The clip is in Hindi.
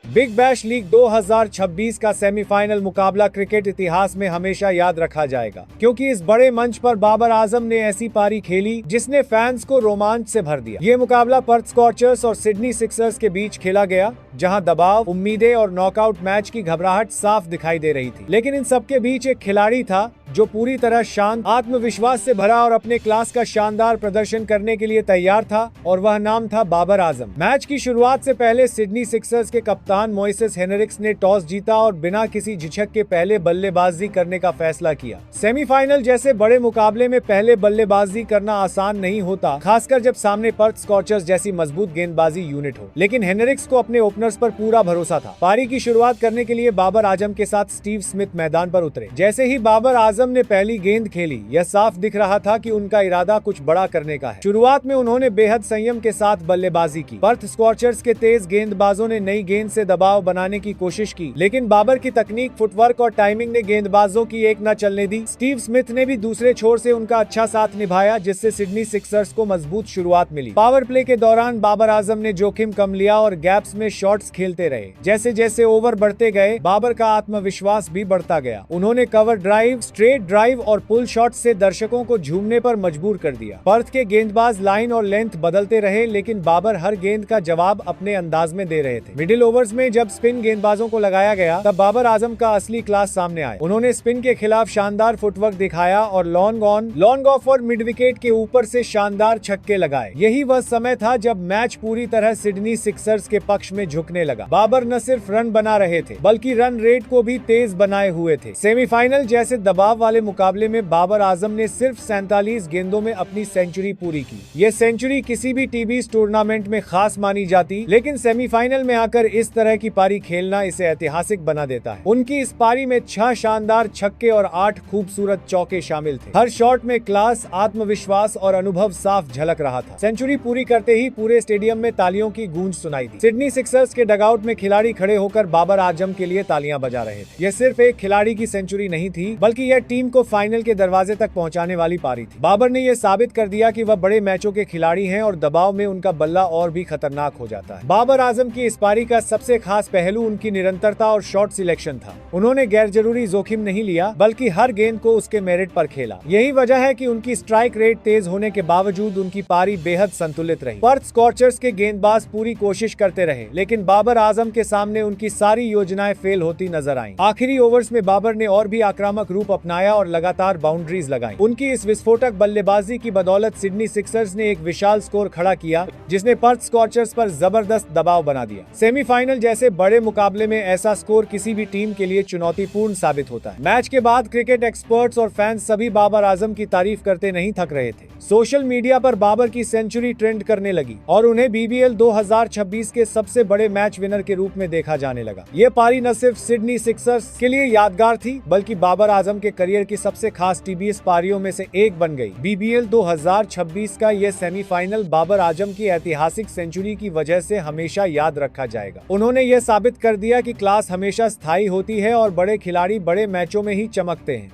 बिग बैश लीग 2026 का सेमीफाइनल मुकाबला क्रिकेट इतिहास में हमेशा याद रखा जाएगा, क्योंकि इस बड़े मंच पर बाबर आजम ने ऐसी पारी खेली जिसने फैंस को रोमांच से भर दिया। ये मुकाबला पर्थ स्कॉचर्स और सिडनी सिक्सर्स के बीच खेला गया, जहां दबाव, उम्मीदें और नॉकआउट मैच की घबराहट साफ दिखाई दे रही थी। लेकिन इन सबके बीच एक खिलाड़ी था जो पूरी तरह शांत, आत्मविश्वास से भरा और अपने क्लास का शानदार प्रदर्शन करने के लिए तैयार था, और वह नाम था बाबर आजम। मैच की शुरुआत से पहले सिडनी सिक्सर्स के कप्तान मोइसेस हेनरिक्स ने टॉस जीता और बिना किसी झिझक के पहले बल्लेबाजी करने का फैसला किया। सेमीफाइनल जैसे बड़े मुकाबले में पहले बल्लेबाजी करना आसान नहीं होता, खासकर जब सामने पर्थ स्कॉचर्स जैसी मजबूत गेंदबाजी यूनिट हो। लेकिन हेनरिक्स को अपने ओपनर्स पर पूरा भरोसा था। पारी की शुरुआत करने के लिए बाबर आजम के साथ स्टीव स्मिथ मैदान पर उतरे। जैसे ही बाबर आजम ने पहली गेंद खेली, यह साफ दिख रहा था कि उनका इरादा कुछ बड़ा करने का है। शुरुआत में उन्होंने बेहद संयम के साथ बल्लेबाजी की। पर्थ स्कॉचर्स के तेज गेंदबाजों ने नई गेंद से दबाव बनाने की कोशिश की, लेकिन बाबर की तकनीक, फुटवर्क और टाइमिंग ने गेंदबाजों की एक न चलने दी। स्टीव स्मिथ ने भी दूसरे छोर से उनका अच्छा साथ निभाया, जिससे सिडनी सिक्सर्स को मजबूत शुरुआत मिली। पावर प्ले के दौरान बाबर आजम ने जोखिम कम लिया और गैप्स में शॉट्स खेलते रहे। जैसे जैसे ओवर बढ़ते गए, बाबर का आत्मविश्वास भी बढ़ता गया। उन्होंने कवर ड्राइव, स्ट्रेट ड्राइव और पुल शॉट से दर्शकों को झूमने पर मजबूर कर दिया। पर्थ के गेंदबाज लाइन और लेंथ बदलते रहे, लेकिन बाबर हर गेंद का जवाब अपने अंदाज में दे रहे थे। मिडिल ओवर्स में जब स्पिन गेंदबाजों को लगाया गया, तब बाबर आजम का असली क्लास सामने आया। उन्होंने स्पिन के खिलाफ शानदार फुटवर्क दिखाया और लॉन्ग ऑन, लॉन्ग ऑफ और मिड विकेट के ऊपर से शानदार छक्के लगाए। यही वह समय था जब मैच पूरी तरह सिडनी सिक्सर्स के पक्ष में झुकने लगा। बाबर न सिर्फ रन बना रहे थे, बल्कि रन रेट को भी तेज बनाए हुए थे। सेमीफाइनल जैसे दबाव वाले मुकाबले में बाबर आजम ने सिर्फ 47 गेंदों में अपनी सेंचुरी पूरी की। ये सेंचुरी किसी भी टीवी टूर्नामेंट में खास मानी जाती, लेकिन सेमीफाइनल में आकर इस तरह की पारी खेलना इसे ऐतिहासिक बना देता है। उनकी इस पारी में 6 शानदार छक्के और 8 खूबसूरत चौके शामिल थे। हर शॉट में क्लास, आत्मविश्वास और अनुभव साफ झलक रहा था। सेंचुरी पूरी करते ही पूरे स्टेडियम में तालियों की गूंज सुनाई दी। सिडनी सिक्सर्स के डगआउट में खिलाड़ी खड़े होकर बाबर आजम के लिए तालियां बजा रहे थे। यह सिर्फ एक खिलाड़ी की सेंचुरी नहीं थी, बल्कि यह टीम को फाइनल के दरवाजे तक पहुंचाने वाली पारी थी। बाबर ने यह साबित कर दिया कि वह बड़े मैचों के खिलाड़ी हैं और दबाव में उनका बल्ला और भी खतरनाक हो जाता है। बाबर आजम की इस पारी का सबसे खास पहलू उनकी निरंतरता और शॉट सिलेक्शन था। उन्होंने गैर जरूरी जोखिम नहीं लिया, बल्कि हर गेंद को उसके मेरिट पर खेला। यही वजह है कि उनकी स्ट्राइक रेट तेज होने के बावजूद उनकी पारी बेहद संतुलित रही। पर्थ स्कॉचर्स के गेंदबाज पूरी कोशिश करते रहे, लेकिन बाबर आजम के सामने उनकी सारी योजनाएं फेल होती नजर आईं। आखिरी ओवर्स में बाबर ने और भी आक्रामक रूप अपनाया और लगातार बाउंड्रीज लगाई। उनकी इस विस्फोटक बल्लेबाजी की बदौलत सिडनी सिक्सर्स ने एक विशाल स्कोर खड़ा किया, जिसने पर्थ स्कॉचर्स पर जबरदस्त दबाव बना दिया। सेमीफाइनल जैसे बड़े मुकाबले में ऐसा स्कोर किसी भी टीम के लिए चुनौतीपूर्ण साबित होता है। मैच के बाद क्रिकेट एक्सपर्ट्स और फैंस सभी बाबर आजम की तारीफ करते नहीं थक रहे थे। सोशल मीडिया पर बाबर की सेंचुरी ट्रेंड करने लगी और उन्हें बीबीएल 2026 के सबसे बड़े मैच विनर के रूप में देखा जाने लगा। ये पारी न सिर्फ सिडनी सिक्सर्स के लिए यादगार थी, बल्कि बाबर आजम के करियर की सबसे खास टीबीएस पारियों में से एक बन गई। बीबीएल 2026 का यह सेमीफाइनल बाबर आजम की ऐतिहासिक सेंचुरी की वजह से हमेशा याद रखा जाएगा। उन्होंने यह साबित कर दिया कि क्लास हमेशा स्थायी होती है और बड़े खिलाड़ी बड़े मैचों में ही चमकते हैं।